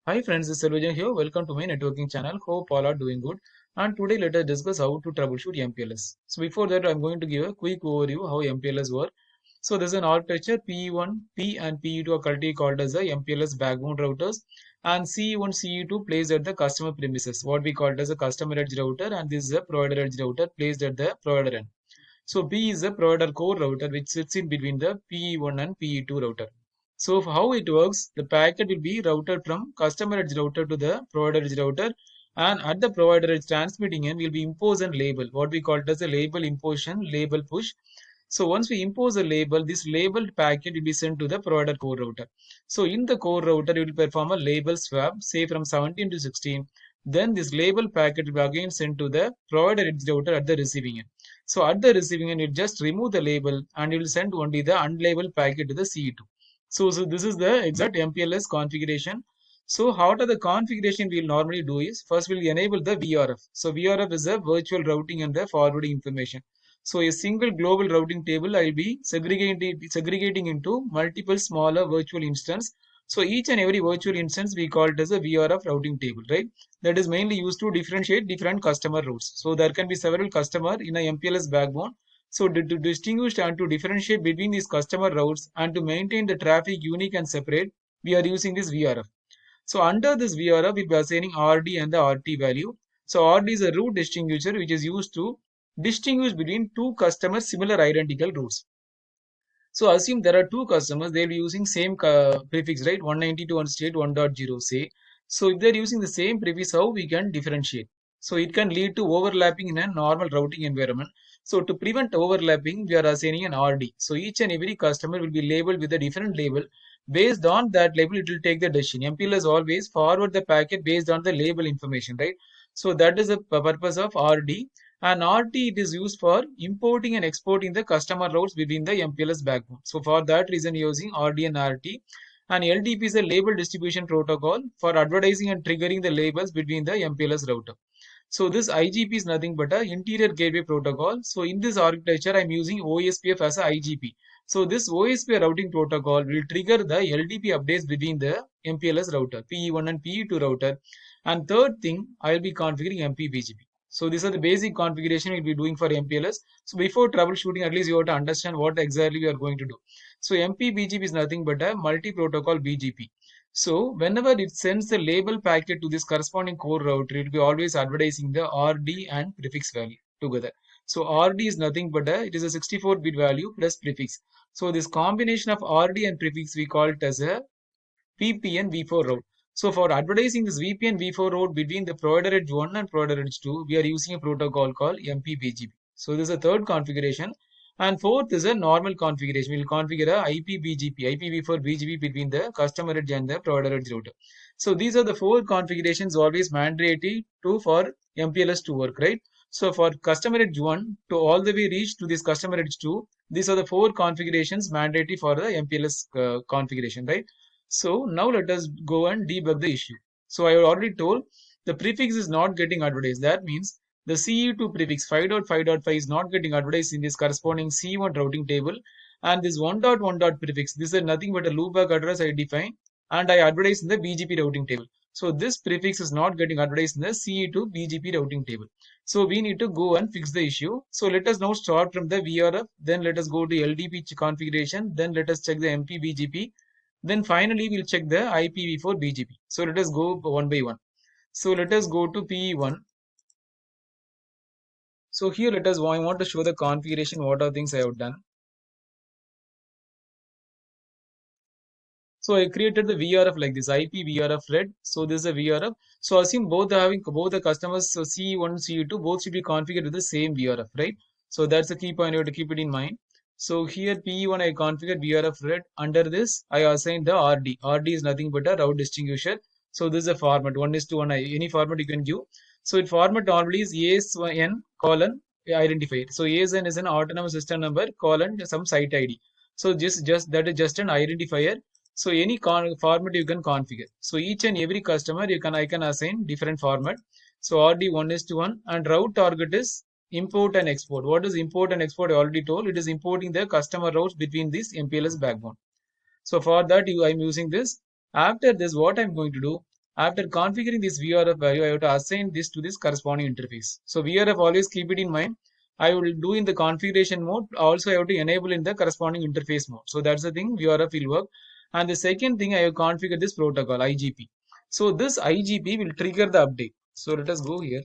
Hi friends, this is Selvajan here. Welcome to my networking channel. Hope all are doing good. And today let us discuss how to troubleshoot MPLS. So before that, I'm going to give a quick overview how MPLS work. So there's an architecture PE1, P and PE2 are currently called as the MPLS backbone routers, and CE1, CE2 placed at the customer premises, what we call it as a customer edge router, and this is a provider edge router placed at the provider end. So P is a provider core router which sits in between the PE1 and PE2 router. So how it works, the packet will be routed from customer edge router to the provider edge router, and at the provider edge transmitting end will be impose and label, what we call it as a label imposition, label push. So once we impose a label, this labeled packet will be sent to the provider core router. So in the core router, it will perform a label swap, say from 17 to 16. Then this label packet will be again sent to the provider edge router at the receiving end. So at the receiving end, it just remove the label and it will send only the unlabeled packet to the CE2. So this is the exact MPLS configuration. So how to the configuration we'll normally do is first we'll enable the VRF. So VRF is a virtual routing and the forwarding information. So a single global routing table I'll be segregating into multiple smaller virtual instance. So each and every virtual instance we call it as a VRF routing table, right? That is mainly used to differentiate different customer routes. So there can be several customer in a MPLS backbone. So to distinguish and to differentiate between these customer routes and to maintain the traffic unique and separate, we are using this VRF. So under this VRF, we'll be assigning RD and the RT value. So RD is a route distinguisher which is used to distinguish between two customers similar identical routes. So assume there are two customers, they'll be using same prefix, right? 192.168.1.0 say. So if they're using the same prefix, how we can differentiate? So it can lead to overlapping in a normal routing environment. So to prevent overlapping, we are assigning an RD. So each and every customer will be labeled with a different label. Based on that label, it will take the decision. MPLS always forward the packet based on the label information, right? So that is the purpose of RD. And RT it is used for importing and exporting the customer routes between the MPLS backbone. So for that reason using RD and RT. And LDP is a label distribution protocol for advertising and triggering the labels between the MPLS router. So this IGP is nothing but a interior gateway protocol. So in this architecture, I'm using OSPF as a IGP. So this OSPF routing protocol will trigger the LDP updates between the MPLS router, PE1 and PE2 router. And third thing, I'll be configuring MPBGP. So these are the basic configuration we'll be doing for MPLS. So before troubleshooting, at least you have to understand what exactly we are going to do. So MPBGP is nothing but a multi-protocol BGP. So whenever it sends the label packet to this corresponding core router, it will be always advertising the RD and prefix value together. So RD is nothing but it is a 64-bit value plus prefix. So this combination of RD and prefix we call it as a VPN v4 route. So for advertising this VPN v4 route between the provider edge 1 and provider edge 2, we are using a protocol called MPBGP. So this is a third configuration. And fourth is a normal configuration. We will configure a IPBGP, IPv4 BGP between the customer edge and the provider edge router. So these are the four configurations always mandatory to for MPLS to work, right? So for customer edge 1 to all the way reach to this customer edge 2, these are the four configurations mandatory for the MPLS configuration, right? So now let us go and debug the issue. So I already told the prefix is not getting advertised. That means the CE2 prefix 5.5.5 is not getting advertised in this corresponding C1 routing table, and this 1.1. Prefix, this is nothing but a loopback address I define and I advertise in the BGP routing table. So this prefix is not getting advertised in the CE2 BGP routing table. So we need to go and fix the issue. So let us now start from the VRF, then let us go to LDP configuration, then let us check the MPBGP, then finally we'll check the IPv4 BGP. So let us go one by one. So let us go to PE1. So here I want to show the configuration, what are things I have done. So I created the VRF like this, IP VRF red. So this is a VRF. So assume both are having both the customers, so CE1, CE2, both should be configured with the same VRF, right? So that's the key point you have to keep it in mind. So here PE1 I configured VRF red. Under this I assign the RD. RD is nothing but a route distinguisher. So this is a format 1:1. Any format you can give. So it format normally is ASN colon identifier. So ASN is an autonomous system number colon some site ID. So just that is just an identifier. So any format you can configure. So each and every customer I can assign different format. So RD 1:1 and route target is import and export. What is import and export? I already told. It is importing the customer routes between this MPLS backbone. So for that I'm using this. After this, what I'm going to do, After configuring this VRF value, I have to assign this to this corresponding interface. So VRF, always keep it in mind. I will do in the configuration mode. Also, I have to enable in the corresponding interface mode. So that's the thing, VRF will work. And the second thing, I have configured this protocol, IGP. So this IGP will trigger the update. So let us go here.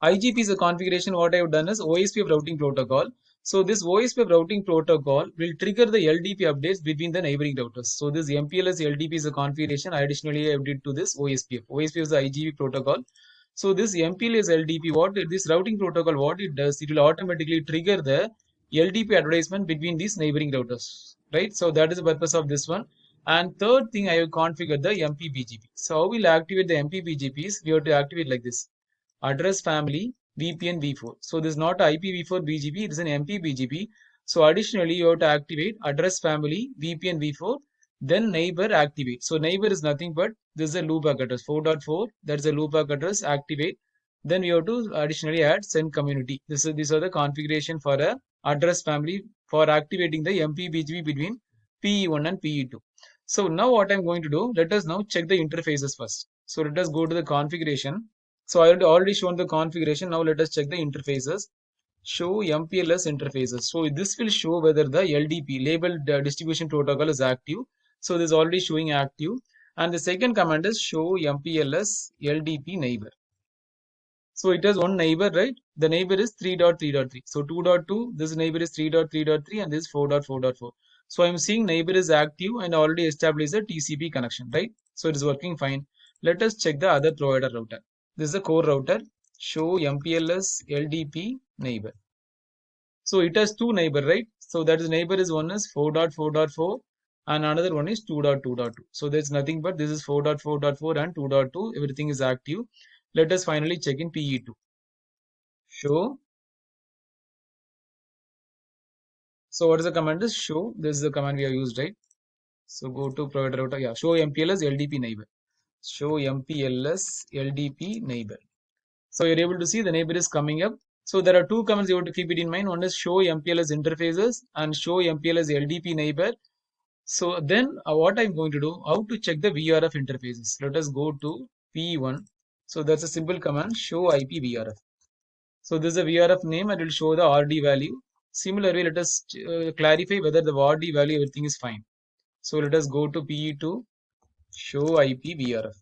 IGP is a configuration. What I have done is OSPF routing protocol. So this OSPF routing protocol will trigger the LDP updates between the neighboring routers. So this MPLS LDP is a configuration. Additionally, I did to this OSPF. OSPF is the IGP protocol. So this MPLS LDP, this routing protocol, what it does, it will automatically trigger the LDP advertisement between these neighboring routers, right? So that is the purpose of this one. And third thing, I have configured the MPBGP. So how we'll activate the MPBGPs? We have to activate like this: address family VPN v4. So this is not IPv4 BGP, it is an MPBGP. So additionally, you have to activate address family VPN v4, then neighbor activate. So neighbor is nothing but this is a loopback address 4.4. That's a loopback address activate. Then we have to additionally add send community. These are the configuration for a address family for activating the MPBGP between PE1 and PE2. So now what I'm going to do, let us now check the interfaces first. So let us go to the configuration. So I have already shown the configuration. Now let us check the interfaces. Show MPLS interfaces. So this will show whether the LDP, labeled distribution protocol, is active. So this is already showing active. And the second command is show MPLS LDP neighbor. So it has one neighbor, right? The neighbor is 3.3.3. So 2.2, this neighbor is 3.3.3 and this is 4.4.4. So I'm seeing neighbor is active and already established a TCP connection, right? So it is working fine. Let us check the other provider router. This is a core router. Show MPLS LDP neighbor. So it has two neighbor, right? So that is neighbor is one is 4.4.4 and another one is 2.2.2. So there's nothing but this is 4.4.4 and 2.2. Everything is active. Let us finally check in PE2. Show. So what is the command is show. This is the command we have used, right? So go to provider router. Yeah, show MPLS LDP neighbor. Show MPLS LDP neighbor. So you're able to see the neighbor is coming up. So there are two commands you have to keep it in mind. One is show MPLS interfaces and show MPLS LDP neighbor. So then what I'm going to do, how to check the VRF interfaces. Let us go to P1. So that's a simple command, show IP VRF. So this is a VRF name and it will show the RD value. Similarly, let us clarify whether the RD value, everything is fine. So let us go to PE2, show IP VRF.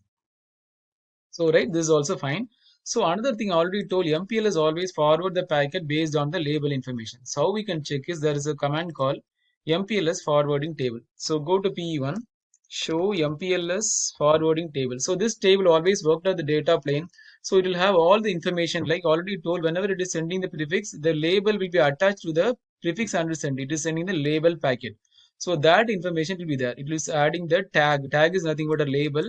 So right, this is also fine. So another thing I already told, MPLS always forward the packet based on the label information. So how we can check is there is a command called MPLS forwarding table. So go to PE1, show MPLS forwarding table. So this table always worked on the data plane. So it will have all the information, like already told, whenever it is sending the prefix, the label will be attached to the prefix and send. It is sending the label packet. So that information will be there. It is adding the tag. Tag is nothing but a label,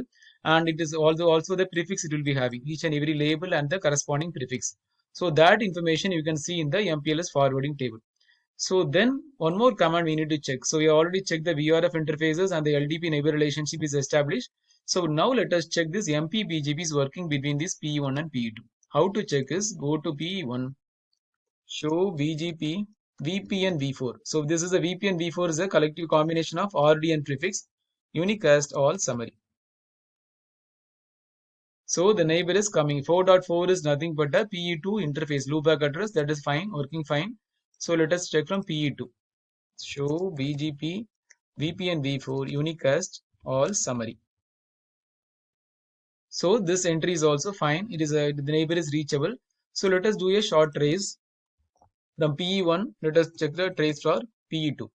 and it is also the prefix it will be having, each and every label and the corresponding prefix. So that information you can see in the MPLS forwarding table. So then one more command we need to check. So we already checked the VRF interfaces and the LDP neighbor relationship is established. So now let us check this MPBGP is working between this PE1 and PE2. How to check is go to PE1, show BGP VPN v4. So this is a VPN v4 is a collective combination of RD and prefix, unicast all summary. So the neighbor is coming. 4.4 is nothing but a PE2 interface loopback address. That is fine, working fine. So let us check from PE2. Show BGP VPN v4 unicast all summary. So this entry is also fine. It is the neighbor is reachable. So let us do a short trace from PE1. Let us check the trace for PE2.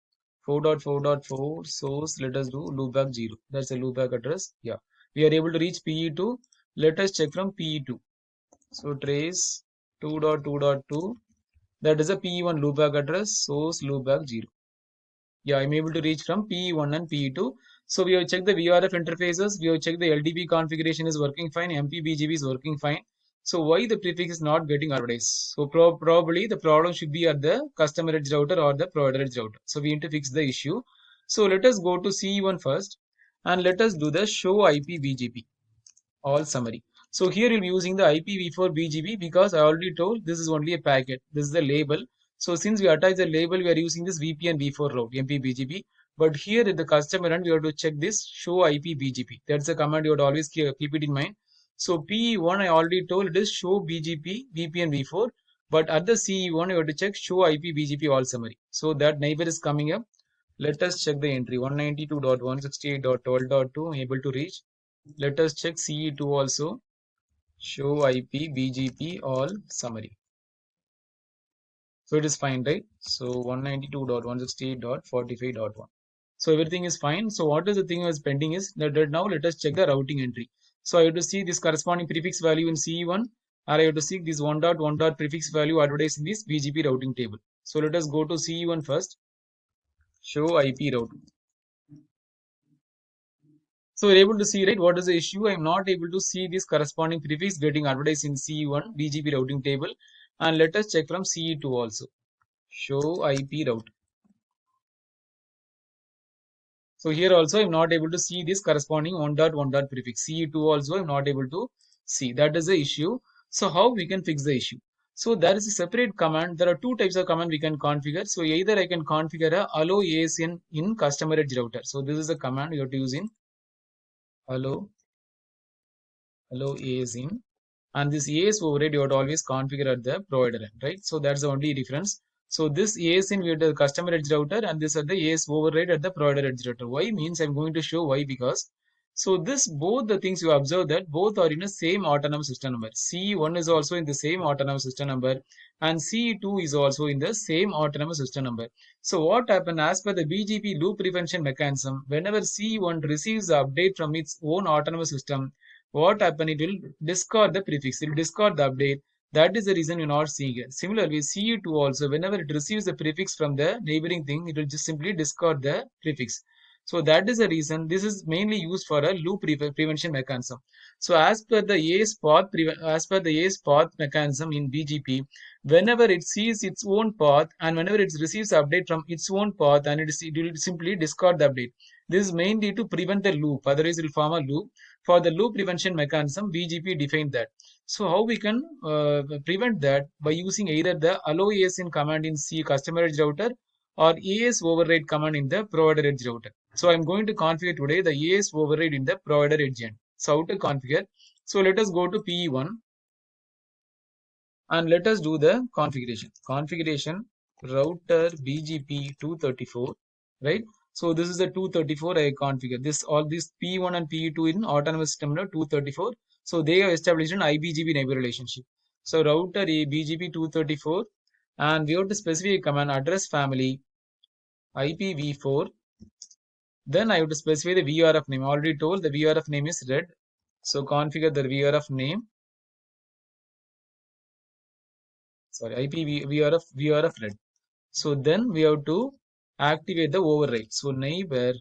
4.4.4 source. Let us do loopback 0. That's a loopback address. Yeah, we are able to reach PE2. Let us check from PE2. So trace 2.2.2. That is a PE1 loopback address. Source loopback 0. Yeah, I'm able to reach from PE1 and PE2. So we have checked the VRF interfaces. We have checked the LDP configuration is working fine. MPBGP is working fine. So why the prefix is not getting advertised? So probably the problem should be at the customer edge router or the provider edge router. So we need to fix the issue. So let us go to CE1 first and let us do the show IP BGP all summary. So here you'll be using the IPv4 BGP because I already told this is only a packet. This is the label. So since we attach the label, we are using this VPN v4 route MPBGP. But here at the customer end, we have to check this show IP BGP. That's a command you have to always keep it in mind. So PE1 I already told it is show BGP VPN v4, but at the CE1 you have to check show IP BGP all summary. So that neighbor is coming up. Let us check the entry 192.168.12.2 able to reach. Let us check CE2 also, show IP BGP all summary. So it is fine, right? So 192.168.45.1. So everything is fine. So what is the thing is pending is that now let us check the routing entry. So I have to see this corresponding prefix value in CE1, or I have to see this 1.1. Prefix value advertised in this BGP routing table. So let us go to CE1 first. Show IP route. So we're able to see, right, what is the issue? I'm not able to see this corresponding prefix getting advertised in CE1 BGP routing table. And let us check from CE2 also. Show IP route. So here also I'm not able to see this corresponding 1.1. Prefix. CE2 also I'm not able to see. That is the issue. So how we can fix the issue? So there is a separate command. There are two types of command we can configure. So either I can configure a allow ASN in customer edge router. So this is a command you have to use in allow ASN. And this AS override you have to always configure at the provider end, right? So that's the only difference. So this ASN we have the customer edge router, and this are the AS override at the provider edge router. Why means I'm going to show why, because so this both the things you observe that both are in the same autonomous system number. CE1 is also in the same autonomous system number, and CE2 is also in the same autonomous system number. So what happened as per the BGP loop prevention mechanism, whenever CE1 receives the update from its own autonomous system, what happen? It will discard the prefix, it will discard the update. That is the reason you're not seeing it. Similarly, CE2 also, whenever it receives the prefix from the neighboring thing, it will just simply discard the prefix. So that is the reason this is mainly used for a loop prevention mechanism. So as per the AS path mechanism in BGP, whenever it sees its own path and whenever it receives update from its own path, and it will simply discard the update. This is mainly to prevent the loop, otherwise it will form a loop. For the loop prevention mechanism, BGP defined that. So how we can prevent that? By using either the allow ASN command in C customer edge router or AS override command in the provider edge router. So I'm going to configure today the AS override in the provider edge end. So how to configure? So let us go to PE1 and let us do the configuration. Configuration router BGP 234, right? So this is the 234 I configure. This all these P1 and P2 in autonomous system 234. So they have established an IBGP neighbor relationship. So router A BGP 234, and we have to specify a command address family IPv4. Then I have to specify the VRF name. I already told the VRF name is red. So configure the VRF name. Sorry, VRF red. So then we have to activate the override. So neighbor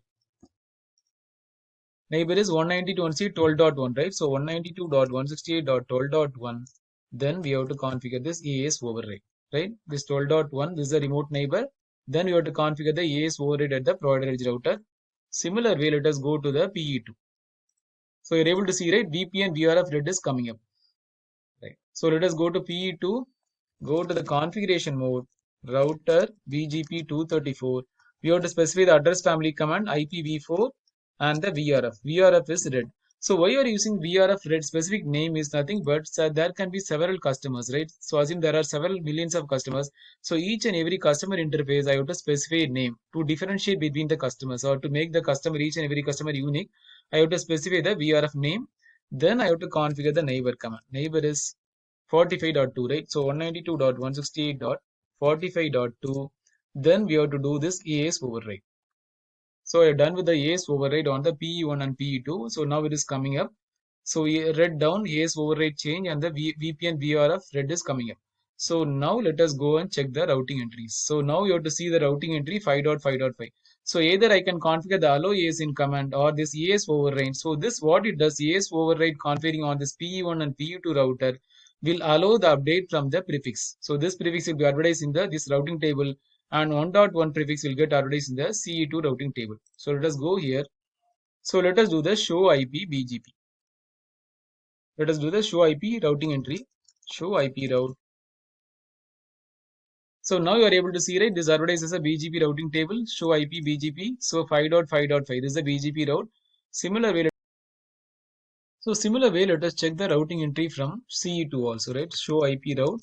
is 192.168.12.1, right? So 192.168.12.1. Then we have to configure this AS override, right? This 12.1, this is a remote neighbor. Then we have to configure the AS override at the provider edge router. Similar way, let us go to the PE2. So you're able to see, right? VPN VRF red is coming up, right? So let us go to PE2, go to the configuration mode, router BGP 234. We have to specify the address family command IPv4 and the VRF. VRF is red. So why you are using VRF red? Specific name is nothing but there can be several customers, right? So assume there are several millions of customers. So each and every customer interface, I have to specify a name to differentiate between the customers, or to make the customer, each and every customer unique. I have to specify the VRF name. Then I have to configure the neighbor command. Neighbor is 45.2, right? So 192.168.45.2. Then we have to do this AS override. So I've done with the AS override on the PE1 and PE2. So now it is coming up. So red down AS override change, and the VPN VRF red is coming up. So now let us go and check the routing entries. So now you have to see the routing entry 5.5.5. So either I can configure the allow ASN command or this AS override. So this what it does, AS override configuring on this PE1 and PE2 router will allow the update from the prefix. So this prefix will be advertised in this routing table, and 1.1 prefix will get advertised in the CE2 routing table. So let us go here. So let us do the show IP BGP. Let us do the show IP routing entry. Show IP route. So now you are able to see, right, this advertises a BGP routing table, show IP BGP. So 5.5.5, this is the BGP route. Similar way, let us check the routing entry from CE2 also, right? Show IP route.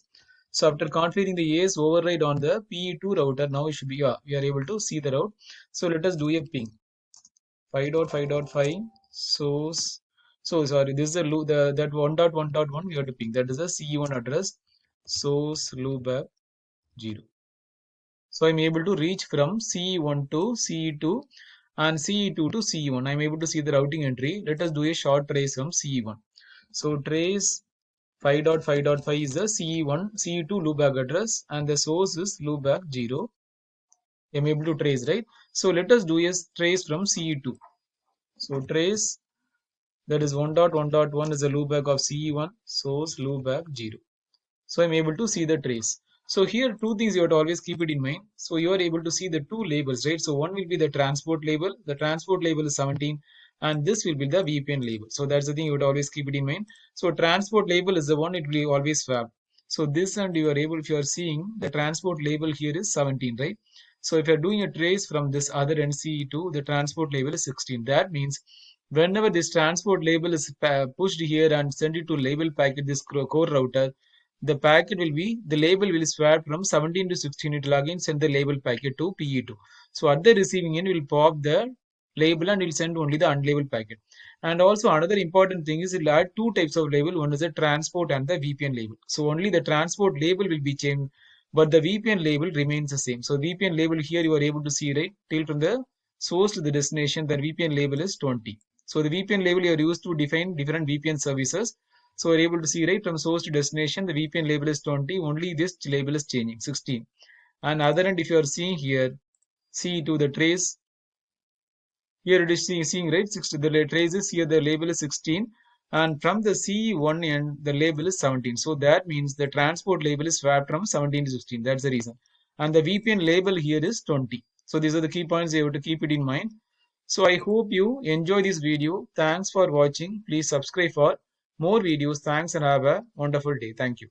So after configuring the AS override on the PE2 router, now it should be, we are able to see the route. So let us do a ping 5.5.5 source. So sorry, this is the that 1.1.1 we have to ping. That is the CE1 address, source loopback 0. So I'm able to reach from CE1 to CE2 and CE2 to CE1. I'm able to see the routing entry. Let us do a short trace from CE1. So trace 5.5.5 is the CE1, CE2 loopback address, and the source is loopback 0. I'm able to trace, right? So let us do a trace from CE2. So trace, that is 1.1.1 is the loopback of CE1, source loopback 0. So I'm able to see the trace. So here two things you have to always keep it in mind. So you are able to see the two labels, right? So one will be the transport label. The transport label is 17 and this will be the VPN label. So that's the thing you would always keep it in mind. So transport label is the one it will always swap. So this, and you are able, if you are seeing the transport label here is 17, right? So if you are doing a trace from this other NCE2, the transport label is 16. That means whenever this transport label is pushed here and sent it to label packet, this core router, the packet will be, the label will swap from 17 to 16. It will again send the label packet to PE2. So at the receiving end, will pop the label and will send only the unlabeled packet. And also another important thing is it will add two types of label. One is the transport and the VPN label. So only the transport label will be changed, but the VPN label remains the same. So VPN label here you are able to see, right, till from the source to the destination, the VPN label is 20. So the VPN label you are used to define different VPN services. So we're able to see, right, from source to destination, the VPN label is 20, only this label is changing, 16. And other end, if you are seeing here, see to the trace, here it is seeing, right, 60, the trace is here, the label is 16. And from the C1 end, the label is 17. So that means the transport label is swapped from 17 to 16. That's the reason. And the VPN label here is 20. So these are the key points you have to keep it in mind. So I hope you enjoy this video. Thanks for watching. Please subscribe for more videos. Thanks and have a wonderful day. Thank you.